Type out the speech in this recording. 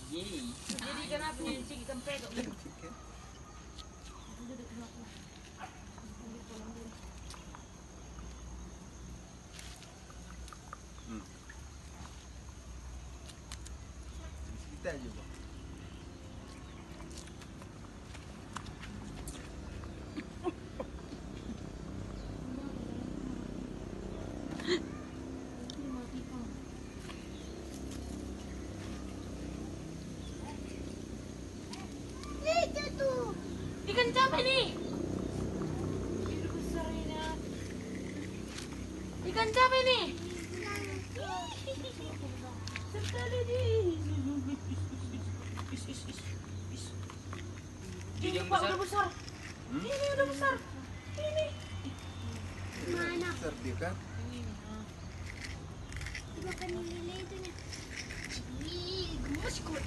Jadi kenapa ni cik kempek kat ni? Kita je bang. Ikan apa ni? Besar ini. Ikan apa ni? Sekali ni. Ini Pak udah besar. Ini udah besar. Ini. Mana? Besar dia kan? Makan lele itu nih. Ih, gemes kok.